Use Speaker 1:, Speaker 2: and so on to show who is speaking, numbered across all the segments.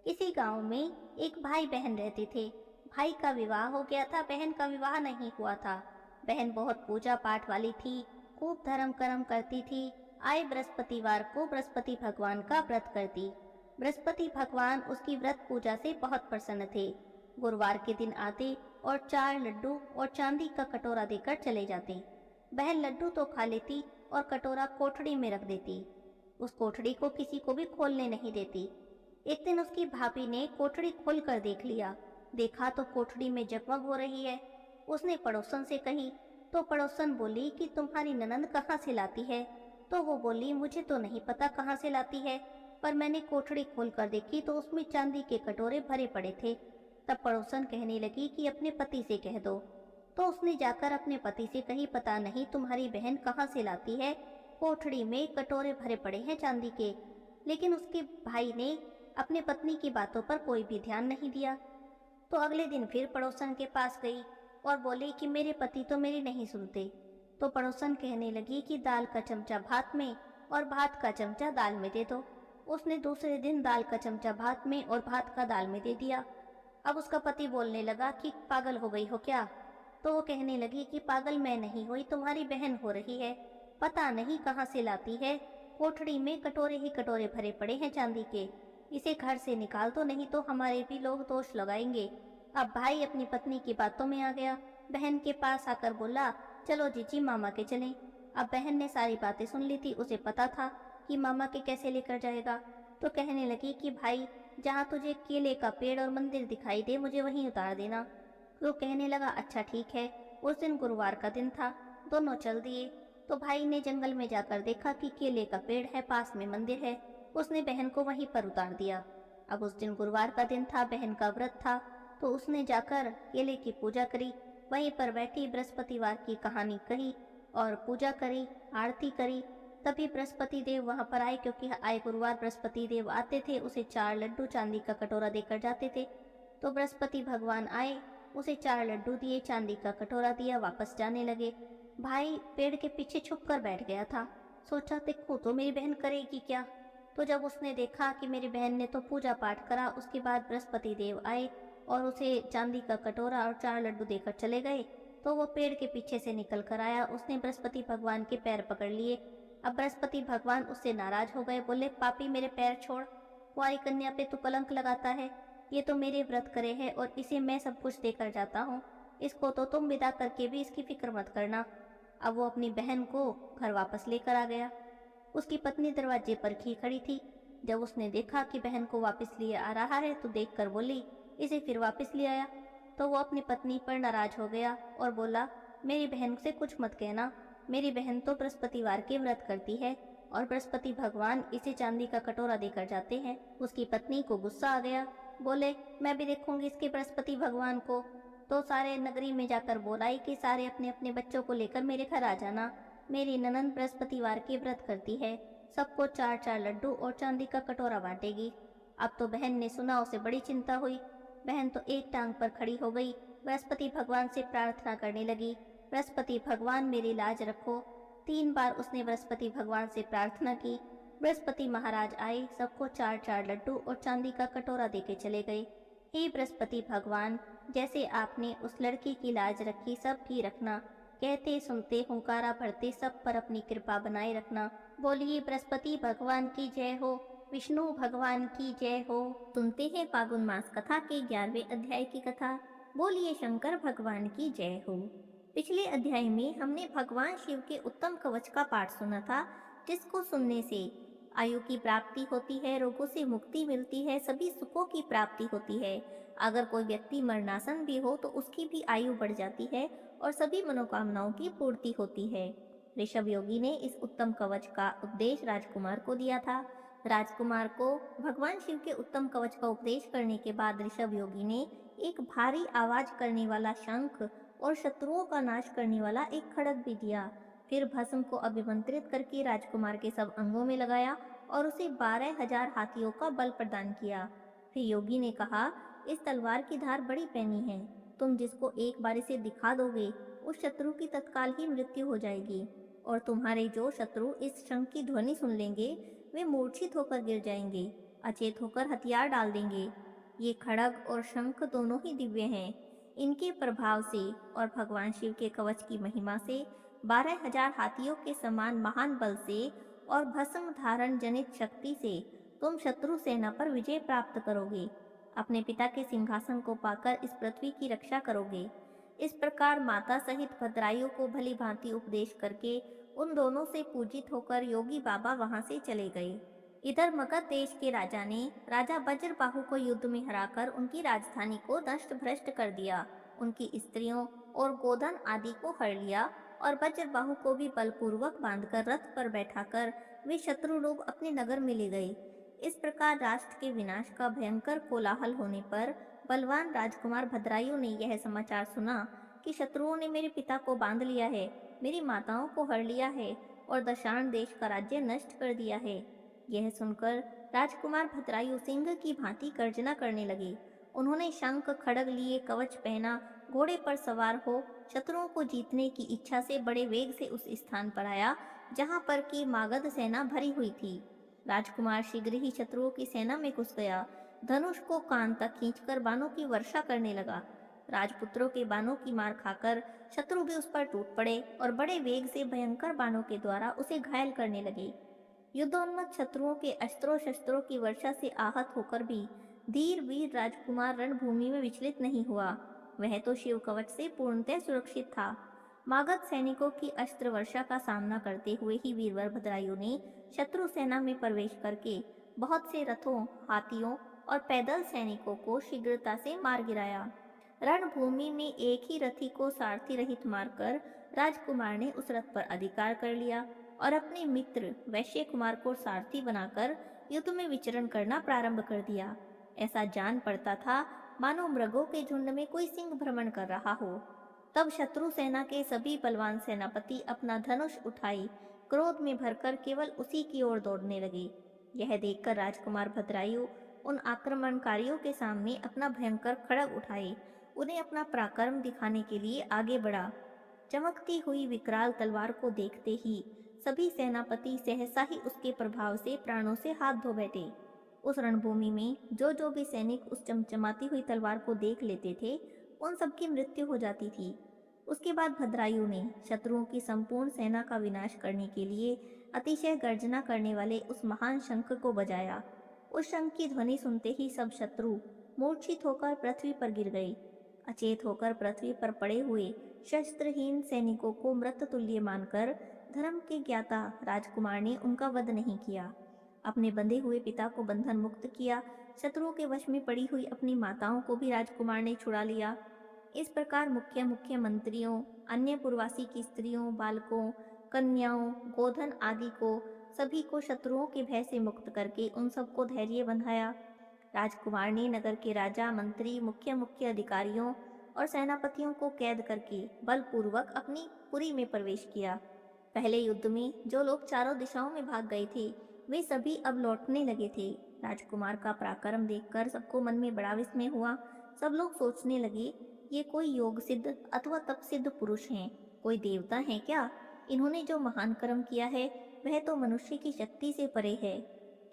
Speaker 1: किसी गांव में एक भाई बहन रहते थे। भाई का विवाह हो गया था, बहन का विवाह नहीं हुआ था। बहन बहुत पूजा पाठ वाली थी, खूब धर्म कर्म करती थी। आए बृहस्पतिवार को बृहस्पति भगवान का व्रत करती। बृहस्पति भगवान उसकी व्रत पूजा से बहुत प्रसन्न थे। गुरुवार के दिन आते और 4 लड्डू और चांदी का कटोरा देकर चले जाते। बहन लड्डू तो खा लेती और कटोरा कोठड़ी में रख देती। उस कोठड़ी को किसी को भी खोलने नहीं देती। एक दिन उसकी भाभी ने कोठड़ी खोलकर देख लिया। देखा तो कोठड़ी में जगमग हो रही है। उसने पड़ोसन से कही तो पड़ोसन बोली कि तुम्हारी ननंद कहाँ से लाती है। तो वो बोली मुझे तो नहीं पता कहाँ से लाती है, पर मैंने कोठड़ी खोलकर देखी तो उसमें चांदी के कटोरे भरे पड़े थे। तब पड़ोसन कहने लगी कि अपने पति से कह दो। तो उसने जाकर अपने पति से कही पता नहीं तुम्हारी बहन कहाँ से लाती है, कोठड़ी में कटोरे भरे पड़े हैं चांदी के। लेकिन उसके भाई ने अपने पत्नी की बातों पर कोई भी ध्यान नहीं दिया। तो अगले दिन फिर पड़ोसन के पास गई और बोली कि मेरे पति तो मेरी नहीं सुनते। तो पड़ोसन कहने लगी कि दाल का चमचा भात में और भात का चमचा दाल में दे दो। उसने दूसरे दिन दाल का चमचा भात में और भात का दाल में दे दिया। अब उसका पति बोलने लगा कि पागल हो गई हो क्या। तो वो कहने लगी कि पागल मैं नहीं हुई, तुम्हारी बहन हो रही है। पता नहीं कहाँ से लाती है, कोठड़ी में कटोरे ही कटोरे भरे पड़े हैं चांदी के। इसे घर से निकाल दो, नहीं तो हमारे भी लोग दोष लगाएंगे। अब भाई अपनी पत्नी की बातों में आ गया। बहन के पास आकर बोला चलो जीजी मामा के चलें। अब बहन ने सारी बातें सुन ली थी, उसे पता था कि मामा के कैसे लेकर जाएगा। तो कहने लगी कि भाई जहाँ तुझे केले का पेड़ और मंदिर दिखाई दे मुझे वहीं उतार देना। तो कहने लगा अच्छा ठीक है। उस दिन गुरुवार का दिन था। दोनों चल दिए। तो भाई ने जंगल में जाकर देखा कि केले का पेड़ है, पास में मंदिर है। उसने बहन को वहीं पर उतार दिया। अब उस दिन गुरुवार का दिन था, बहन का व्रत था। तो उसने जाकर केले की पूजा करी, वहीं पर बैठी बृहस्पतिवार की कहानी कही और पूजा करी, आरती करी। तभी बृहस्पति देव वहां पर आए, क्योंकि आए गुरुवार बृहस्पति देव आते थे, उसे 4 लड्डू चांदी का कटोरा देकर जाते थे। तो बृहस्पति भगवान आए, उसे 4 लड्डू दिए, चांदी का कटोरा दिया, वापस जाने लगे। भाई पेड़ के पीछे छुप कर बैठ गया था। सोचा देखो तो मेरी बहन करेगी क्या। तो जब उसने देखा कि मेरी बहन ने तो पूजा पाठ करा, उसके बाद बृहस्पति देव आए और उसे चांदी का कटोरा और 4 लड्डू देकर चले गए। तो वो पेड़ के पीछे से निकल कर आया। उसने बृहस्पति भगवान के पैर पकड़ लिए। अब बृहस्पति भगवान उससे नाराज हो गए, बोले पापी मेरे पैर छोड़, कुंवारी कन्या पे तू कलंक लगाता है। ये तो मेरे व्रत करे है और इसे मैं सब कुछ देकर जाता हूँ। इसको तो तुम विदा करके भी इसकी फिक्र मत करना। अब वो अपनी बहन को घर वापस लेकर आ गया। उसकी पत्नी दरवाजे पर खड़ी थी। जब उसने देखा कि बहन को वापस लिए आ रहा है तो देखकर बोली इसे फिर वापस ले आया। तो वो अपनी पत्नी पर नाराज हो गया और बोला मेरी बहन से कुछ मत कहना, मेरी बहन तो बृहस्पतिवार के व्रत करती है और बृहस्पति भगवान इसे चांदी का कटोरा देकर जाते हैं। उसकी पत्नी को गुस्सा आ गया, बोले मैं भी देखूंगी इसके बृहस्पति भगवान को। तो सारे नगरी में जाकर बोलाई कि सारे अपने अपने बच्चों को लेकर मेरे घर आ जाना, मेरी ननंद बृहस्पतिवार के व्रत करती है, सबको 4 4 लड्डू और चांदी का कटोरा बांटेगी। अब तो बहन ने सुना, उसे बड़ी चिंता हुई। बहन तो एक टांग पर खड़ी हो गई, बृहस्पति भगवान से प्रार्थना करने लगी, बृहस्पति भगवान मेरी लाज रखो। 3 बार उसने बृहस्पति भगवान से प्रार्थना की। बृहस्पति महाराज आए, सबको 4 4 लड्डू और चांदी का कटोरा देके चले गए। हे बृहस्पति भगवान, जैसे आपने उस लड़की की लाज रखी, सब की रखना। कहते सुनते हुंकारा भरते सब पर अपनी कृपा बनाए रखना। बोलिए बृहस्पति भगवान की जय हो, विष्णु भगवान की जय हो। सुनते हैं फागुन मास कथा के 11वें अध्याय की कथा। बोलिए शंकर भगवान की जय हो। पिछले अध्याय में हमने भगवान शिव के उत्तम कवच का पाठ सुना था, जिसको सुनने से आयु की प्राप्ति होती है, रोगों से मुक्ति मिलती है, सभी सुखों की प्राप्ति होती है। अगर कोई व्यक्ति मरणासन भी हो तो उसकी भी आयु बढ़ जाती है और सभी मनोकामनाओं की पूर्ति होती है। ऋषभ योगी ने इस उत्तम कवच का उपदेश राजकुमार को दिया था। राजकुमार को भगवान शिव के उत्तम कवच का उपदेश करने के बाद ऋषभ योगी ने एक भारी आवाज करने वाला शंख और शत्रुओं का नाश करने वाला एक खड्ग भी दिया। फिर भस्म को अभिमंत्रित करके राजकुमार के सब अंगों में लगाया और उसे 12,000 हाथियों का बल प्रदान किया। फिर योगी ने कहा, इस तलवार की धार बड़ी पैनी है, तुम जिसको एक बार इसे दिखा दोगे उस शत्रु की तत्काल ही मृत्यु हो जाएगी और तुम्हारे जो शत्रु इस शंख की ध्वनि सुन लेंगे वे मूर्छित होकर गिर जाएंगे। अचेत होकर हथियार डाल देंगे। ये खड़ग और शंख दोनों ही दिव्य हैं। इनके प्रभाव से और भगवान शिव के कवच की महिमा से 12,000 हाथियों के समान महान बल से और भस्म धारण जनित शक्ति से तुम शत्रु सेना पर विजय प्राप्त करोगे। अपने पिता के सिंहासन को पाकर इस पृथ्वी की रक्षा करोगे। इस प्रकार माता सहित भद्रायु को भली भांति उपदेश करके उन दोनों से पूजित होकर योगी बाबा वहां से चले गए। इधर मगध देश के राजा ने राजा वज्रबाहु को युद्ध में हराकर उनकी राजधानी को नष्ट भ्रष्ट कर दिया। उनकी स्त्रियों और गोधन आदि को हर लिया और वज्रबाहु को भी बलपूर्वक बांधकर रथ पर बैठाकर वे शत्रु लोग अपने नगर में ले गए। इस प्रकार राष्ट्र के विनाश का भयंकर कोलाहल होने पर बलवान राजकुमार भद्रायु ने यह समाचार सुना कि शत्रुओं ने मेरे पिता को बांध लिया है, मेरी माताओं को हर लिया है और दशाण देश का राज्य नष्ट कर दिया है। यह सुनकर राजकुमार भद्रायु सिंह की भांति गर्जना करने लगे। उन्होंने शंख खड़ग लिए, कवच पहना, घोड़े पर सवार हो शत्रुओं को जीतने की इच्छा से बड़े वेग से उस स्थान पर आया जहां पर की मागध सेना भरी हुई थी। राजकुमार शीघ्र ही शत्रुओं की सेना में घुस गया। धनुष को कान तक खींचकर बाणों की वर्षा करने लगा। राजपुत्रों के बाणों की मार खाकर शत्रु भी उस पर टूट पड़े और बड़े वेग से भयंकर बाणों के द्वारा उसे घायल करने लगे। युद्धोन्मत्त शत्रुओं के अस्त्रों शस्त्रों की वर्षा से आहत होकर भी धीर वीर राजकुमार रणभूमि में विचलित नहीं हुआ। वह तो शिव कवच से पूर्णतः सुरक्षित था। मागध सैनिकों की अस्त्र वर्षा का सामना करते हुए ही वीरवर भद्रायु ने शत्रु सेना में प्रवेश करके बहुत से रथों, हाथियों और पैदल सैनिकों को शीघ्रता से मार गिराया। रणभूमि में एक ही रथी को सारथी रहित मारकर राजकुमार ने उस रथ पर अधिकार कर लिया और अपने मित्र वैश्य कुमार को सारथी बनाकर युद्ध में विचरण करना प्रारंभ कर दिया। ऐसा जान पड़ता था मानो मृगों के झुंड में कोई सिंह भ्रमण कर रहा हो। तब शत्रु सेना के सभी बलवान सेनापति अपना धनुष उठाई क्रोध में भरकर केवल उसी की ओर दौड़ने लगे। यह देखकर राजकुमार भद्रायु उन आक्रमणकारियों के सामने अपना भयंकर खड़ग उठाए उन्हें अपना पराक्रम दिखाने के लिए आगे बढ़ा। चमकती हुई विकराल तलवार को देखते ही सभी सेनापति सहसा ही उसके प्रभाव से प्राणों से हाथ धो बैठे। उस रणभूमि में जो भी सैनिक उस चमचमाती हुई तलवार को देख लेते थे उन सबकी मृत्यु हो जाती थी। उसके बाद भद्रायु ने शत्रुओं की संपूर्ण सेना का विनाश करने के लिए अतिशय गर्जना करने वाले उस महान शंख को बजाया। उस शंख की ध्वनि सुनते ही सब शत्रु मूर्छित होकर पृथ्वी पर गिर गए। अचेत होकर पृथ्वी पर पड़े हुए शस्त्रहीन सैनिकों को मृत तुल्य मानकर धर्म के ज्ञाता राजकुमार ने उनका वध नहीं किया। अपने बंधे हुए पिता को बंधन मुक्त किया। शत्रुओं के वश में पड़ी हुई अपनी माताओं को भी राजकुमार ने छुड़ा लिया। इस प्रकार मुख्य मुख्य मंत्रियों, अन्य पुरवासी की स्त्रियों, बालकों, कन्याओं, गोधन आदि को सभी को शत्रुओं के भय से मुक्त करके उन सबको धैर्य बंधाया। राजकुमार ने नगर के राजा, मंत्री, मुख्य मुख्य अधिकारियों और सेनापतियों को कैद करके बलपूर्वक अपनी पुरी में प्रवेश किया। पहले युद्ध में जो लोग चारों दिशाओं में भाग गए थे वे सभी अब लौटने लगे थे। राजकुमार का पराक्रम देखकर सबको मन में बड़ा विस्मय हुआ। सब लोग सोचने लगे ये कोई योग सिद्ध अथवा तप सिद्ध पुरुष हैं, कोई देवता हैं क्या? इन्होंने जो महान कर्म किया है वह तो मनुष्य की शक्ति से परे है।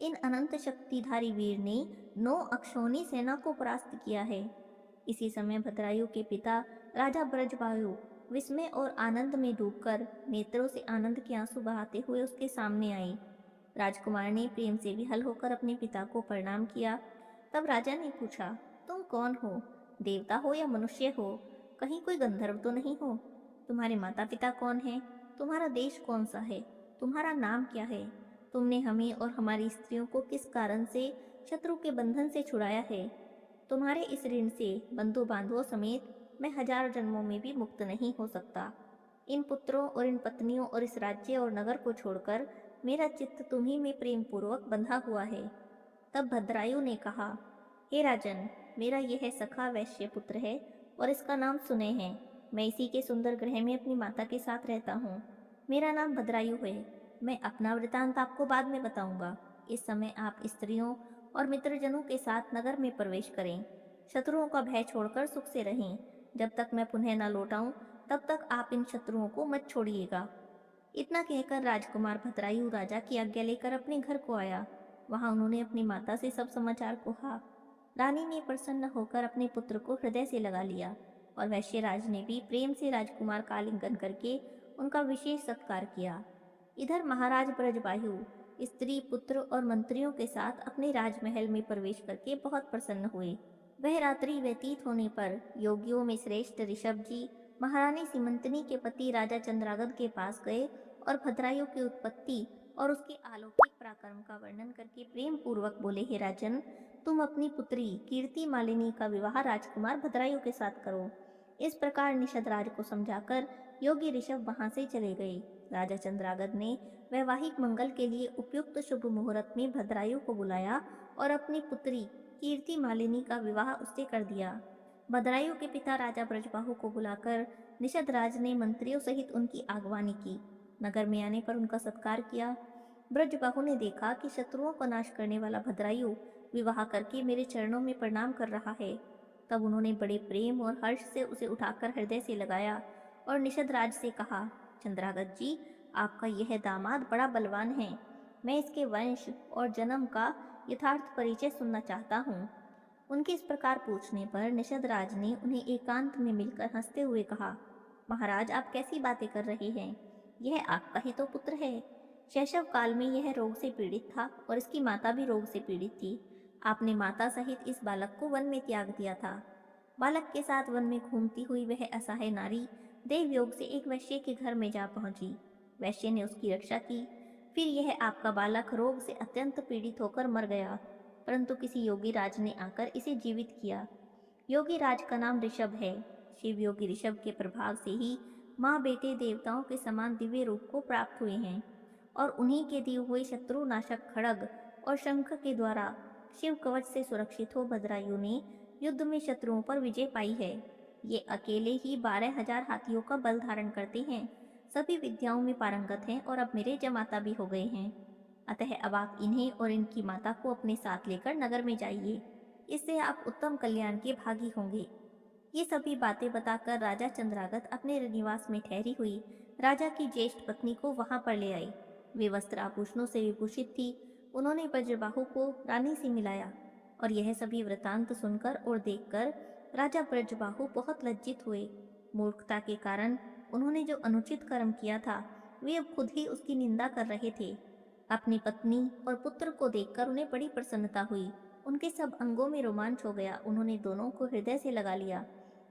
Speaker 1: इन अनंत शक्तिधारी वीर ने 9 अक्षौणी सेना को परास्त किया है। इसी समय भद्रायु के पिता राजा ब्रजबायु विस्मय और आनंद में डूबकर नेत्रों से आनंद के आंसू बहाते हुए उसके सामने आए। राजकुमार ने प्रेम से विहल होकर अपने पिता को प्रणाम किया। तब राजा ने पूछा, तुम कौन हो? देवता हो या मनुष्य हो? कहीं कोई गंधर्व तो नहीं हो? तुम्हारे माता पिता कौन हैं? तुम्हारा देश कौन सा है? तुम्हारा नाम क्या है? तुमने हमें और हमारी स्त्रियों को किस कारण से शत्रु के बंधन से छुड़ाया है? तुम्हारे इस ऋण से बंधु बांधवों समेत मैं 1000 जन्मों में भी मुक्त नहीं हो सकता। इन पुत्रों और इन पत्नियों और इस राज्य और नगर को छोड़कर मेरा चित्त तुम्ही में प्रेम पूर्वक बंधा हुआ है। तब भद्रायु ने कहा, हे राजन, मेरा यह सखा वैश्य पुत्र है और इसका नाम सुने हैं। मैं इसी के सुंदर गृह में अपनी माता के साथ रहता हूँ। मेरा नाम भद्रायु है। मैं अपना वृतांत आपको बाद में बताऊंगा। इस समय आप स्त्रियों और मित्रजनों के साथ नगर में प्रवेश करें। शत्रुओं का भय छोड़कर सुख से रहें। जब तक मैं पुनः न लौट आऊं तब तक आप इन शत्रुओं को मत छोड़िएगा। इतना कहकर राजकुमार भद्रायु राजा की आज्ञा लेकर अपने घर को आया। वहां उन्होंने अपनी माता से सब समाचार कहा। रानी ने प्रसन्न होकर अपने पुत्र को हृदय से लगा लिया और वैश्यराज ने भी प्रेम से राजकुमार का आलिंगन करके उनका विशेष सत्कार किया। इधर महाराज ब्रजवायु स्त्री पुत्र और मंत्रियों के साथ अपने राजमहल में प्रवेश करके बहुत प्रसन्न हुए। वह रात्रि व्यतीत होने पर योगियों में श्रेष्ठ ऋषभ जी महारानी सीमंतनी के पति राजा चंद्रागद के पास गए और भद्रायु की उत्पत्ति और उसके अलौकिक पराक्रम का वर्णन करके प्रेम पूर्वक बोले, हे राजन, तुम अपनी पुत्री कीर्ति मालिनी का विवाह राजकुमार भद्रायु के साथ करो। इस प्रकार निषद राज को समझाकर योगी ऋषभ वहां से चले गए। राजा चंद्रागद ने वैवाहिक मंगल के लिए उपयुक्त शुभ मुहूर्त में भद्रायु को बुलाया और अपनी पुत्री कीर्ति मालिनी का विवाह उससे कर दिया। भद्रायु के पिता राजा ब्रजबाहु को बुलाकर निषद राज ने मंत्रियों सहित उनकी आगवानी की। नगर में आने पर उनका सत्कार किया। ब्रजबाहु ने देखा कि शत्रुओं का नाश करने वाला भद्रायु विवाह करके मेरे चरणों में प्रणाम कर रहा है। तब उन्होंने बड़े प्रेम और हर्ष से उसे उठाकर हृदय से लगाया और निषद राज से कहा, चंद्रागत जी, आपका यह दामाद बड़ा बलवान है। मैं इसके वंश और जन्म का यथार्थ परिचय सुनना चाहता हूँ। उनके इस प्रकार पूछने पर निषद राज ने उन्हें एकांत में मिलकर हंसते हुए कहा, महाराज, आप कैसी बातें कर रहे हैं? यह आपका ही तो पुत्र है। शैशव काल में यह रोग से पीड़ित था और इसकी माता भी रोग से पीड़ित थी। आपने माता सहित इस बालक को वन में त्याग दिया था। बालक के साथ वन में घूमती हुई वह असहाय नारी देवयोग से एक वैश्य के घर में जा पहुंची। वैश्य ने उसकी रक्षा की। फिर यह आपका बालक रोग से अत्यंत पीड़ित होकर मर गया, परंतु किसी योगी राज ने आकर इसे जीवित किया। योगी राज का नाम ऋषभ है। शिव योगी ऋषभ के प्रभाव से ही माँ बेटे देवताओं के समान दिव्य रूप को प्राप्त हुए हैं और उन्हीं के दिए हुए शत्रु नाशक खड़ग और शंख के द्वारा शिव कवच से सुरक्षित हो भद्रायु ने युद्ध में शत्रुओं पर विजय पाई है। ये अकेले ही 12,000 हाथियों का बल धारण करते हैं, सभी विद्याओं में पारंगत हैं और अब मेरे जमाता भी हो गए हैं। अतः अब आप इन्हें और इनकी माता को अपने साथ लेकर नगर में जाइए, इससे आप उत्तम कल्याण के भागी होंगे। ये सभी बातें बताकर राजा चंद्रागत अपने निवास में ठहरी हुई राजा की ज्येष्ठ पत्नी को वहां पर ले आए। वे वस्त्र आभूषणों से विभूषित थी। उन्होंने ब्रजबाहु को रानी से मिलाया और यह सभी वृतांत सुनकर और देखकर राजा ब्रजबाहु बहुत लज्जित हुए। मूर्खता के कारण उन्होंने जो अनुचित कर्म किया था वे अब खुद ही उसकी निंदा कर रहे थे। अपनी पत्नी और पुत्र को देखकर उन्हें बड़ी प्रसन्नता हुई। उनके सब अंगों में रोमांच हो गया। उन्होंने दोनों को हृदय से लगा लिया।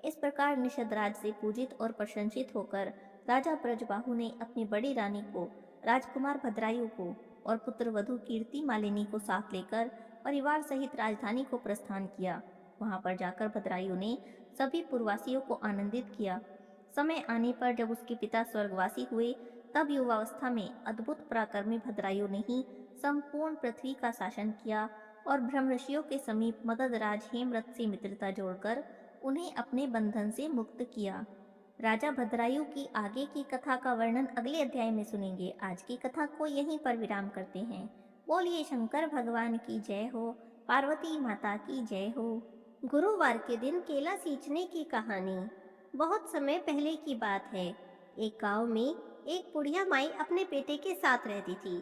Speaker 1: इस प्रकार निषद राज से पूजित और प्रशंसित होकर राजा ब्रजबाहु ने अपनी बड़ी रानी को, राजकुमार भद्रायु को और पुत्र वधू कीर्ति मालिनी को साथ लेकर परिवार सहित राजधानी को प्रस्थान किया। वहां पर जाकर भद्रायु ने सभी पुरवासियों को आनंदित किया। समय आने पर जब उसके पिता स्वर्गवासी हुए तब युवावस्था में अद्भुत पराक्रमी भद्रायु ने ही संपूर्ण पृथ्वी का शासन किया और ब्रह्मर्षियों के समीप मददराज हेमरथ से मित्रता जोड़कर उन्हें अपने बंधन से मुक्त किया। राजा भद्रायु की आगे की कथा का वर्णन अगले अध्याय में सुनेंगे। आज की कथा को यहीं पर विराम करते हैं। बोलिए शंकर भगवान की जय हो, पार्वती माता की जय हो। गुरुवार के दिन केला सींचने की कहानी। बहुत समय पहले की बात है। एक गांव में एक बुढ़िया माई अपने बेटे के साथ रहती थी।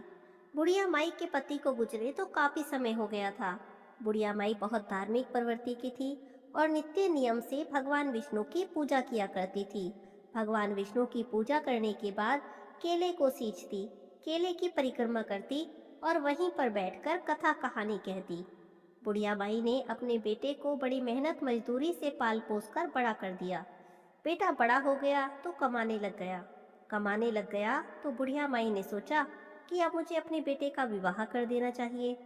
Speaker 1: बुढ़िया माई के पति को गुजरे तो काफी समय हो गया था। बुढ़िया माई बहुत धार्मिक प्रवृत्ति की थी और नित्य नियम से भगवान विष्णु की पूजा किया करती थी। भगवान विष्णु की पूजा करने के बाद केले को सींचती, केले की परिक्रमा करती और वहीं पर बैठकर कथा कहानी कहती। बुढ़िया माई ने अपने बेटे को बड़ी मेहनत मजदूरी से पाल पोस कर बड़ा कर दिया। बेटा बड़ा हो गया तो कमाने लग गया तो बुढ़िया माई ने सोचा कि अब मुझे अपने बेटे का विवाह कर देना चाहिए।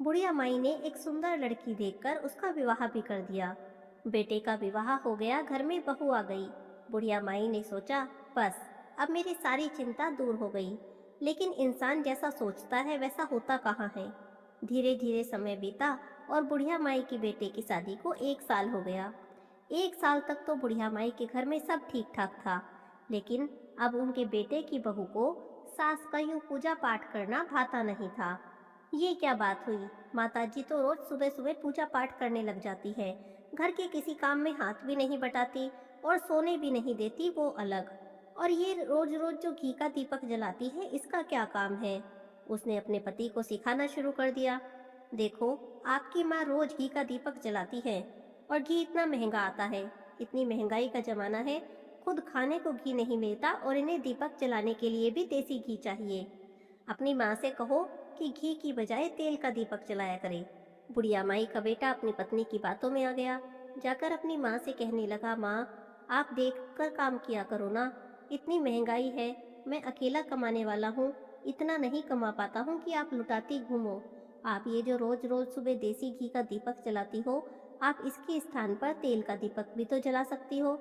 Speaker 1: बुढ़िया माई ने एक सुंदर लड़की देखकर उसका विवाह भी कर दिया। बेटे का विवाह हो गया, घर में बहू आ गई। बुढ़िया माई ने सोचा, बस अब मेरी सारी चिंता दूर हो गई। लेकिन इंसान जैसा सोचता है वैसा होता कहाँ है। धीरे धीरे समय बीता और बुढ़िया माई की बेटे की शादी को 1 साल हो गया। 1 साल तक तो बुढ़िया माई के घर में सब ठीक ठाक था, लेकिन अब उनके बेटे की बहू को सास का यूं पूजा पाठ करना भाता नहीं था। ये क्या बात हुई? माताजी तो रोज सुबह सुबह पूजा पाठ करने लग जाती है, घर के किसी काम में हाथ भी नहीं बटाती और सोने भी नहीं देती, वो अलग। और ये रोज रोज जो घी का दीपक जलाती है, इसका क्या काम है? उसने अपने पति को सिखाना शुरू कर दिया। देखो, आपकी माँ रोज घी का दीपक जलाती है और घी इतना महंगा आता है। इतनी महंगाई का जमाना है, खुद खाने को घी नहीं मिलता और इन्हें दीपक जलाने के लिए भी देसी घी चाहिए। अपनी माँ से कहो कि घी की बजाय तेल का दीपक जलाया करे। बुढ़िया माई का बेटा अपनी पत्नी की बातों में आ गया। जाकर अपनी माँ से कहने लगा, माँ, आप देख कर काम किया करो ना, इतनी महंगाई है, मैं अकेला कमाने वाला हूँ, इतना नहीं कमा पाता हूँ कि आप लुटाती घूमो। आप ये जो रोज रोज सुबह देसी घी का दीपक जलाती हो, आप इसके स्थान पर तेल का दीपक भी तो जला सकती हो,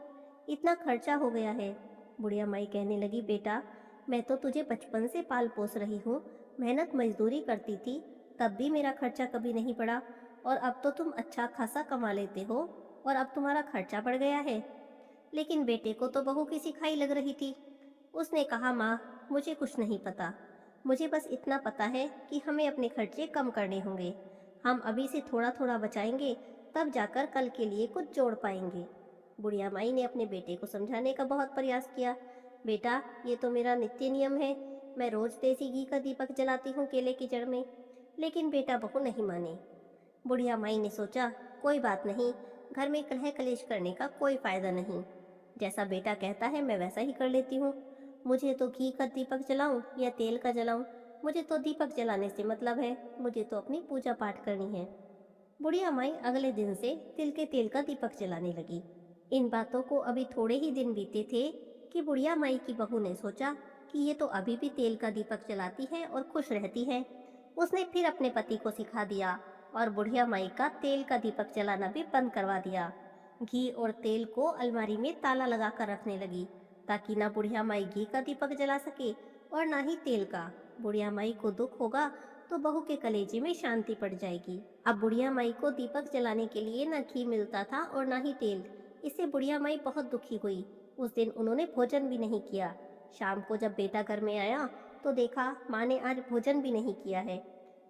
Speaker 1: इतना खर्चा हो गया है। बुढ़िया माई कहने लगी, बेटा, मैं तो तुझे बचपन से पाल पोस रही हूँ, मेहनत मजदूरी करती थी, तब भी मेरा खर्चा कभी नहीं पड़ा, और अब तो तुम अच्छा खासा कमा लेते हो और अब तुम्हारा खर्चा बढ़ गया है। लेकिन बेटे को तो बहू की सिखाई लग रही थी। उसने कहा, माँ, मुझे कुछ नहीं पता, मुझे बस इतना पता है कि हमें अपने खर्चे कम करने होंगे। हम अभी से थोड़ा थोड़ा बचाएंगे, तब जाकर कल के लिए कुछ जोड़ पाएंगे। बुढ़िया माई ने अपने बेटे को समझाने का बहुत प्रयास किया। बेटा, ये तो मेरा नित्य नियम है, मैं रोज देसी घी का दीपक जलाती हूँ केले की जड़ में। लेकिन बेटा बहू नहीं माने। बुढ़िया माई ने सोचा, कोई बात नहीं, घर में कलह कलेश करने का कोई फायदा नहीं। जैसा बेटा कहता है मैं वैसा ही कर लेती हूँ। मुझे तो घी का दीपक जलाऊं या तेल का जलाऊं, मुझे तो दीपक जलाने से मतलब है, मुझे तो अपनी पूजा पाठ करनी है। बुढ़िया माई अगले दिन से तिल के तेल का दीपक जलाने लगी। इन बातों को अभी थोड़े ही दिन बीते थे कि बुढ़िया माई की बहू ने सोचा कि ये तो अभी भी तेल का दीपक जलाती है और खुश रहती है। उसने फिर अपने पति को सिखा दिया और बुढ़िया माई का तेल का दीपक जलाना भी बंद करवा दिया। घी और तेल को अलमारी में ताला लगा कर रखने लगी, ताकि ना बुढ़िया माई घी का दीपक जला सके और ना ही तेल का। बुढ़िया माई को दुख होगा तो बहू के कलेजे में शांति पड़ जाएगी। अब बुढ़िया माई को दीपक जलाने के लिए ना घी मिलता था और ना ही तेल। इससे बुढ़िया माई बहुत दुखी हुई। उस दिन उन्होंने भोजन भी नहीं किया। शाम को जब बेटा घर में आया तो देखा माँ ने आज भोजन भी नहीं किया है।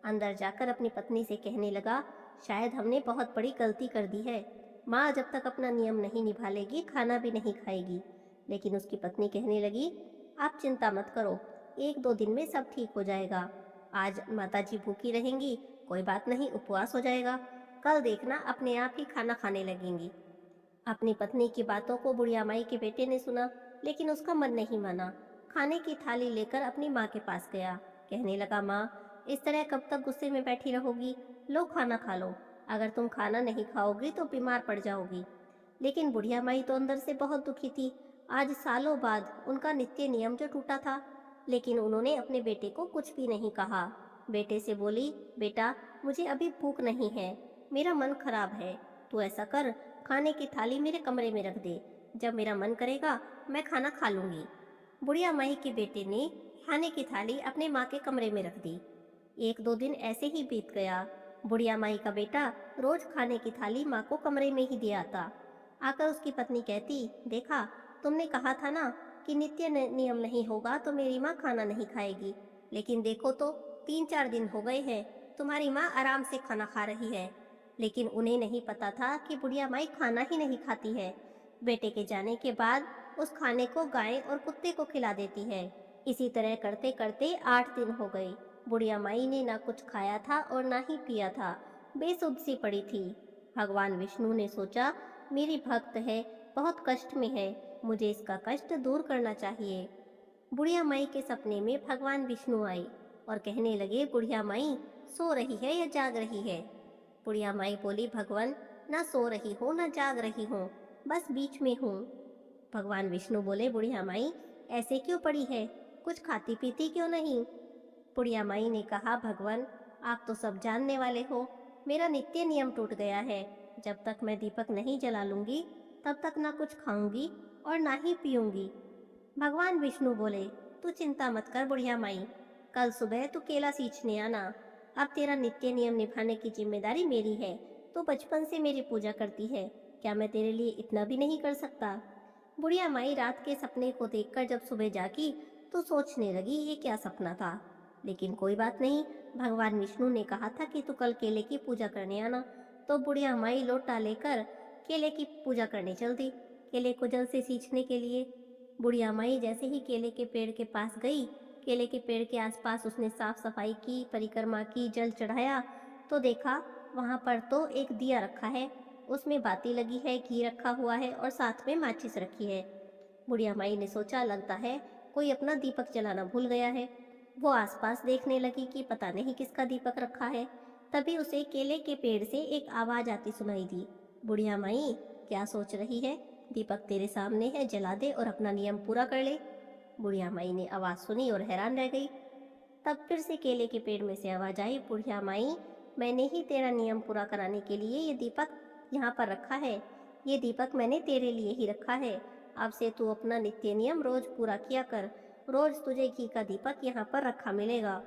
Speaker 1: अंदर जाकर अपनी पत्नी से कहने लगा, शायद हमने बहुत बड़ी गलती कर दी है। माँ जब तक अपना नियम नहीं निभा लेगी खाना भी नहीं खाएगी। लेकिन उसकी पत्नी कहने लगी, आप चिंता मत करो, एक दो दिन में सब ठीक हो जाएगा। आज माताजी भूखी रहेंगी, कोई बात नहीं, उपवास हो जाएगा, कल देखना अपने आप ही खाना खाने लगेंगी। अपनी पत्नी की बातों को बुढ़िया माई के बेटे ने सुना, लेकिन उसका मन नहीं माना। खाने की थाली लेकर अपनी माँ के पास गया। कहने लगा, माँ, इस तरह कब तक गुस्से में बैठी रहोगी? लो खाना खा लो, अगर तुम खाना नहीं खाओगी तो बीमार पड़ जाओगी। लेकिन बुढ़िया माई तो अंदर से बहुत दुखी थी। आज सालों बाद उनका नित्य नियम जो टूटा था, लेकिन उन्होंने अपने बेटे को कुछ भी नहीं कहा। बेटे से बोली, बेटा, मुझे अभी भूख नहीं है, मेरा मन खराब है, तू ऐसा कर, खाने की थाली मेरे कमरे में रख दे, जब मेरा मन करेगा मैं खाना खा लूंगी। बुढ़िया माई के बेटे ने खाने की थाली अपने माँ के कमरे में रख दी। एक दो दिन ऐसे ही बीत गया। बुढ़िया माई का बेटा रोज खाने की थाली माँ को कमरे में ही दे आता। आकर उसकी पत्नी कहती, देखा, तुमने कहा था ना कि नित्य नियम नहीं होगा तो मेरी माँ खाना नहीं खाएगी, लेकिन देखो तो 3-4 दिन हो गए हैं, तुम्हारी माँ आराम से खाना खा रही है। लेकिन उन्हें नहीं पता था कि बुढ़िया माई खाना ही नहीं खाती है। बेटे के जाने के बाद उस खाने को गाय और कुत्ते को खिला देती है। इसी तरह करते करते 8 दिन हो गए। बुढ़िया माई ने ना कुछ खाया था और ना ही पिया था, बेसुध सी पड़ी थी। भगवान विष्णु ने सोचा, मेरी भक्त है, बहुत कष्ट में है, मुझे इसका कष्ट दूर करना चाहिए। बुढ़िया माई के सपने में भगवान विष्णु आए और कहने लगे, बुढ़िया माई सो रही है या जाग रही है? बुढ़िया माई बोली, भगवान, ना सो रही हूँ ना जाग रही हूँ, बस बीच में हूँ। भगवान विष्णु बोले, बुढ़िया माई ऐसे क्यों पड़ी है, कुछ खाती पीती क्यों नहीं? बुढ़िया माई ने कहा, भगवान, आप तो सब जानने वाले हो, मेरा नित्य नियम टूट गया है। जब तक मैं दीपक नहीं जला लूंगी तब तक ना कुछ खाऊंगी और ना ही पीऊंगी। भगवान विष्णु बोले, तू चिंता मत कर बुढ़िया माई, कल सुबह तू केला सींचने आना। अब तेरा नित्य नियम निभाने की जिम्मेदारी मेरी है। तू बचपन से मेरी पूजा करती है, क्या मैं तेरे लिए इतना भी नहीं कर सकता? बुढ़िया माई रात के सपने को देखकर जब सुबह जागी तो सोचने लगी, ये क्या सपना था। लेकिन कोई बात नहीं, भगवान विष्णु ने कहा था कि तू कल केले की पूजा करने आना। तो बुढ़िया माई लोटा लेकर केले की पूजा करने चल दी, केले को जल से सींचने के लिए। बुढ़िया माई जैसे ही केले के पेड़ के पास गई, केले के पेड़ के आसपास उसने साफ सफाई की, परिक्रमा की, जल चढ़ाया तो देखा वहां पर तो एक दिया रखा है, उसमें बाती लगी है, घी रखा हुआ है और साथ में माचिस रखी है। बुढ़िया माई ने सोचा लगता है कोई अपना दीपक जलाना भूल गया है। वो आसपास देखने लगी कि पता नहीं किसका दीपक रखा है। तभी उसे केले के पेड़ से एक आवाज आती सुनाई दी, बुढ़िया माई क्या सोच रही है, दीपक तेरे सामने है, जला दे और अपना नियम पूरा कर ले। बुढ़िया माई ने आवाज सुनी और हैरान रह गई। तब फिर से केले के पेड़ में से आवाज आई, बुढ़िया माई मैंने ही तेरा नियम पूरा कराने के लिए ये दीपक यहाँ पर रखा है, ये दीपक मैंने तेरे लिए ही रखा है। अब से तू अपना नित्य नियम रोज पूरा किया कर, रोज तुझे घी का दीपक यहाँ पर रखा मिलेगा,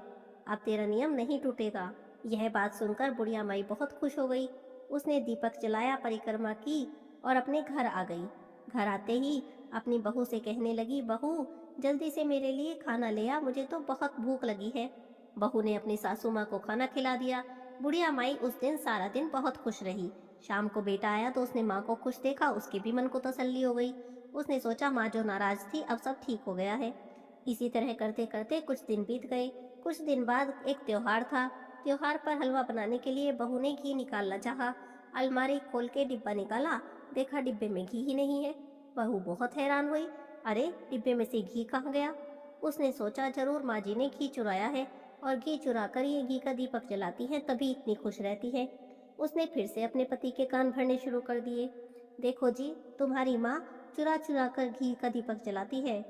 Speaker 1: अब तेरा नियम नहीं टूटेगा। यह बात सुनकर बुढ़िया माई बहुत खुश हो गई। उसने दीपक जलाया, परिक्रमा की और अपने घर आ गई। घर आते ही अपनी बहू से कहने लगी, बहू जल्दी से मेरे लिए खाना ले आ, मुझे तो बहुत भूख लगी है। बहू ने अपनी सासू माँ को खाना खिला दिया। बुढ़िया माई उस दिन सारा दिन बहुत खुश रही। शाम को बेटा आया तो उसने माँ को खुश देखा, उसके भी मन को तसल्ली हो गई। उसने सोचा माँ जो नाराज थी अब सब ठीक हो गया है। इसी तरह करते करते कुछ दिन बीत गए। कुछ दिन बाद एक त्योहार था। त्योहार पर हलवा बनाने के लिए बहू ने घी निकालना चाहा। अलमारी खोल के डिब्बा निकाला, देखा डिब्बे में घी ही नहीं है। बहू बहुत हैरान हुई, अरे डिब्बे में से घी कहाँ गया। उसने सोचा जरूर माँ जी ने घी चुराया है और घी चुरा कर ये घी का दीपक जलाती है तभी इतनी खुश रहती है। उसने फिर से अपने पति के कान भरने शुरू कर दिए, देखो जी तुम्हारी माँ चुरा चुरा कर घी का दीपक जलाती है।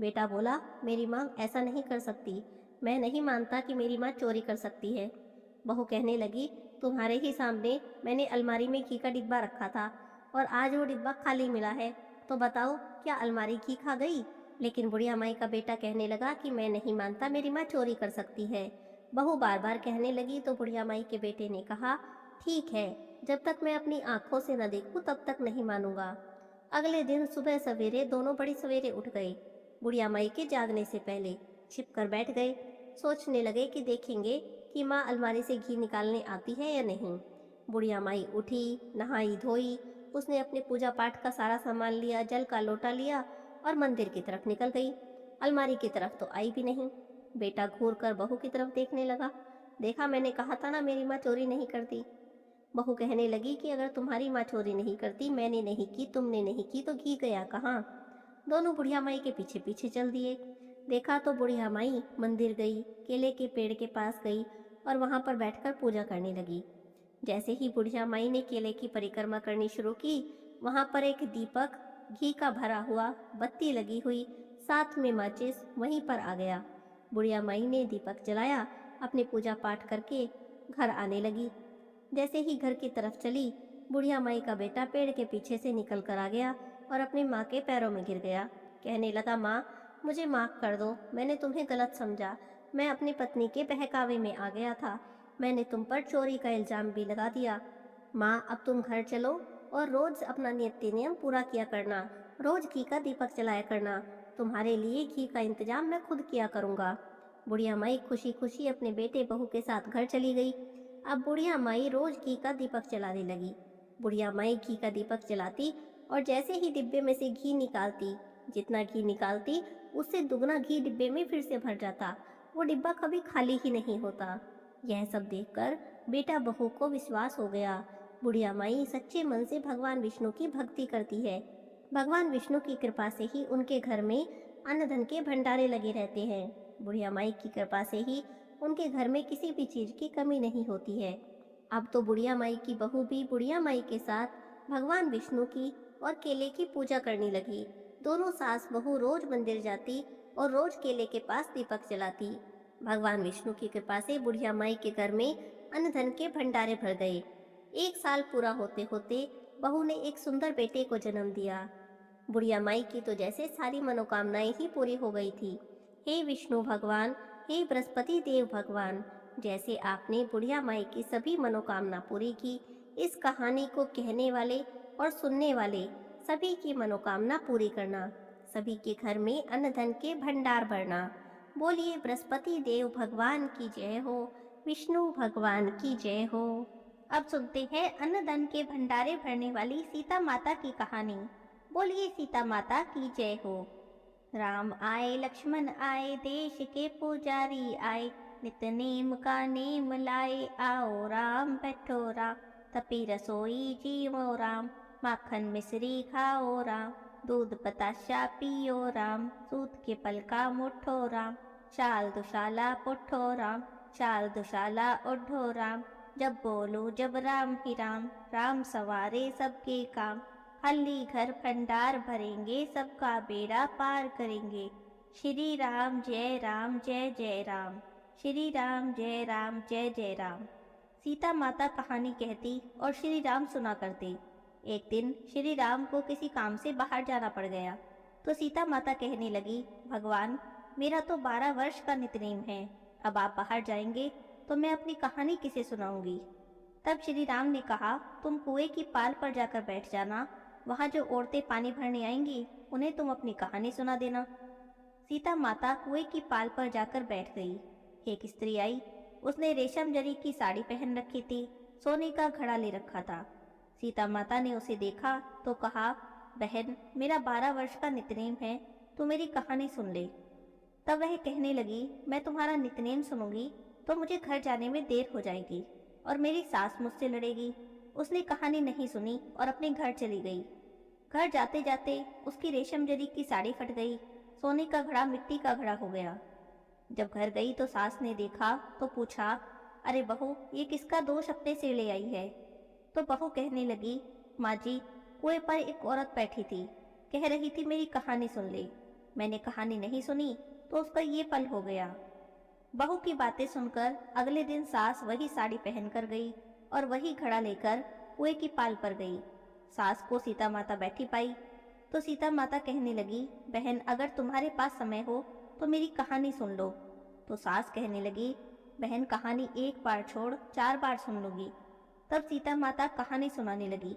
Speaker 1: बेटा बोला, मेरी माँ ऐसा नहीं कर सकती, मैं नहीं मानता कि मेरी माँ चोरी कर सकती है। बहू कहने लगी, तुम्हारे ही सामने मैंने अलमारी में घी का डिब्बा रखा था और आज वो डिब्बा खाली मिला है, तो बताओ क्या अलमारी घी खा गई। लेकिन बुढ़िया माई का बेटा कहने लगा कि मैं नहीं मानता, मेरी माँ चोरी कर सकती है। बहू बार बार कहने लगी तो बुढ़िया माई के बेटे ने कहा, ठीक है, जब तक मैं अपनी आंखों से न देखूं तब तक नहीं मानूंगा। अगले दिन सुबह सवेरे दोनों बड़ी सवेरे उठ गए। बुढ़िया माई के जागने से पहले छिप कर बैठ गए। सोचने लगे कि देखेंगे कि माँ अलमारी से घी निकालने आती है या नहीं। बुढ़िया माई उठी, नहाई धोई, उसने अपने पूजा पाठ का सारा सामान लिया, जल का लोटा लिया और मंदिर की तरफ निकल गई। अलमारी की तरफ तो आई भी नहीं। बेटा घूर कर बहू की तरफ देखने लगा, देखा मैंने कहा था ना मेरी माँ चोरी नहीं करती। बहू कहने लगी कि अगर तुम्हारी माँ चोरी नहीं करती, मैंने नहीं की, तुमने नहीं की, तो घी गया कहाँ। दोनों बुढ़िया माई के पीछे पीछे चल दिए। देखा तो बुढ़िया माई मंदिर गई, केले के पेड़ के पास गई और वहां पर बैठकर पूजा करने लगी। जैसे ही बुढ़िया माई ने केले की परिक्रमा करनी शुरू की, वहां पर एक दीपक घी का भरा हुआ, बत्ती लगी हुई, साथ में माचिस वहीं पर आ गया। बुढ़िया माई ने दीपक जलाया, अपने पूजा पाठ करके घर आने लगी। जैसे ही घर की तरफ चली, बुढ़िया माई का बेटा पेड़ के पीछे से निकल कर आ गया और अपनी माँ के पैरों में गिर गया। कहने लगा, माँ मुझे माफ़ कर दो, मैंने तुम्हें गलत समझा, मैं अपनी पत्नी के बहकावे में आ गया था, मैंने तुम पर चोरी का इल्जाम भी लगा दिया। माँ अब तुम घर चलो और रोज अपना नित्य नियम पूरा किया करना, रोज घी का दीपक जलाया करना, तुम्हारे लिए घी का इंतजाम मैं खुद किया करूँगा। बुढ़िया माई खुशी खुशी अपने बेटे बहू के साथ घर चली गई। अब बुढ़िया माई रोज घी का दीपक जलाने लगी। बुढ़िया माई घी का दीपक जलाती और जैसे ही डिब्बे में से घी निकालती, जितना घी निकालती उससे दुगना घी डिब्बे में फिर से भर जाता, वो डिब्बा कभी खाली ही नहीं होता। यह सब देखकर बेटा बहू को विश्वास हो गया, बुढ़िया माई सच्चे मन से भगवान विष्णु की भक्ति करती है। भगवान विष्णु की कृपा से ही उनके घर में अन्न धन के भंडारे लगे रहते हैं। बुढ़िया माई की कृपा से ही उनके घर में किसी भी चीज की कमी नहीं होती है। अब तो बुढ़िया माई की बहू भी बुढ़िया माई के साथ भगवान विष्णु की और केले की पूजा करने लगी। दोनों सास बहू रोज मंदिर जाती और रोज केले के पास दीपक जलाती। भगवान विष्णु की कृपा से बुढ़िया माई के घर में अन्न धन के भंडारे भर गए। 1 साल पूरा होते होते बहू ने एक सुंदर बेटे को जन्म दिया। बुढ़िया माई की तो जैसे सारी मनोकामनाएं ही पूरी हो गई थी। हे विष्णु भगवान, हे बृहस्पति देव भगवान, जैसे आपने बुढ़िया माई की सभी मनोकामना पूरी की, इस कहानी को कहने वाले और सुनने वाले सभी की मनोकामना पूरी करना, सभी के घर में अन्न धन के भंडार भरना। बोलिए बृहस्पति देव भगवान की जय हो, विष्णु भगवान की जय हो। अब सुनते हैं अन्न धन के भंडारे भरने वाली सीता माता की कहानी। बोलिए सीता माता की जय हो। राम आए लक्ष्मण आए देश के पुजारी आए, नित नेम का नेम लाए आओ राम बैठो राम, तपी रसोई जीवो राम, माखन मिश्री खाओ राम, दूध बताशा पियो राम, सूत के पल का मुठो राम, शाल दुशाला पुठो राम, शाल दुशाला ओढ़ो राम, जब बोलो जब राम ही राम, राम सवारे सबके काम, हल्ली घर भंडार भरेंगे सबका बेड़ा पार करेंगे। श्री राम जय राम जय जय राम, श्री राम जय राम जय जय राम। सीता माता कहानी कहती और श्री राम सुना करते। एक दिन श्री राम को किसी काम से बाहर जाना पड़ गया, तो सीता माता कहने लगी, भगवान मेरा तो 12 वर्ष का नितनेम है, अब आप बाहर जाएंगे तो मैं अपनी कहानी किसे सुनाऊंगी। तब श्री राम ने कहा, तुम कुएं की पाल पर जाकर बैठ जाना, वहां जो औरतें पानी भरने आएंगी उन्हें तुम अपनी कहानी सुना देना। सीता माता कुएं की पाल पर जाकर बैठ गई। एक स्त्री आई, उसने रेशम जरी की साड़ी पहन रखी थी, सोने का घड़ा ले रखा था। सीता माता ने उसे देखा तो कहा, बहन मेरा 12 वर्ष का नितनेम है, तू मेरी कहानी सुन ले। तब वह कहने लगी, मैं तुम्हारा नितनेम सुनूंगी तो मुझे घर जाने में देर हो जाएगी और मेरी सास मुझसे लड़ेगी। उसने कहानी नहीं सुनी और अपने घर चली गई। घर जाते जाते उसकी रेशम जरी की साड़ी फट गई, सोने का घड़ा मिट्टी का घड़ा हो गया। जब घर गई तो सास ने देखा तो पूछा, अरे बहू ये किसका दोष अपने से ले आई है। तो बहू कहने लगी, माँ जी कुएं पर एक औरत बैठी थी, कह रही थी मेरी कहानी सुन ले, मैंने कहानी नहीं सुनी तो उसका ये पल हो गया। बहू की बातें सुनकर अगले दिन सास वही साड़ी पहनकर गई और वही घड़ा लेकर कुएं की पाल पर गई। सास को सीता माता बैठी पाई तो सीता माता कहने लगी, बहन अगर तुम्हारे पास समय हो तो मेरी कहानी सुन लो। तो सास कहने लगी, बहन कहानी एक बार छोड़ 4 बार सुन लूंगी। तब सीता माता कहानी सुनाने लगी,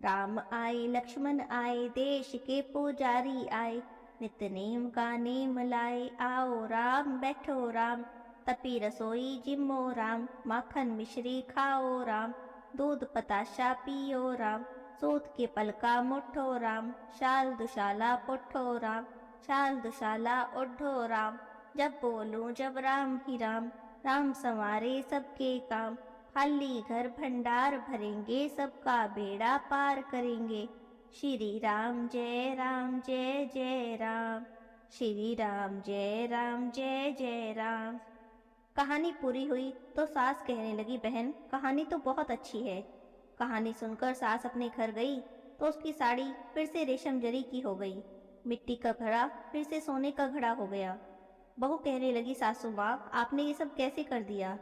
Speaker 1: राम आए लक्ष्मण आए देश के पुजारी आए, नित नेम का नेम लाए आओ राम बैठो राम, तपी रसोई जिम्मो राम, माखन मिश्री खाओ राम, दूध बताशा पियो राम, सूत के पल का मुठो राम, शाल दुशाला पुठो राम, शाल दुशाला ओढ़ो राम, जब बोलूं जब राम ही राम, राम संवारे सबके काम, खाली घर भंडार भरेंगे सबका बेड़ा पार करेंगे। श्री राम जय राम जय जय राम, श्री राम जय राम जय जय राम। कहानी पूरी हुई तो सास कहने लगी, बहन कहानी तो बहुत अच्छी है। कहानी सुनकर सास अपने घर गई तो उसकी साड़ी फिर से रेशम जरी की हो गई, मिट्टी का घड़ा फिर से सोने का घड़ा हो गया। बहू कहने लगी, सासू माँ आपने ये सब कैसे कर दिया।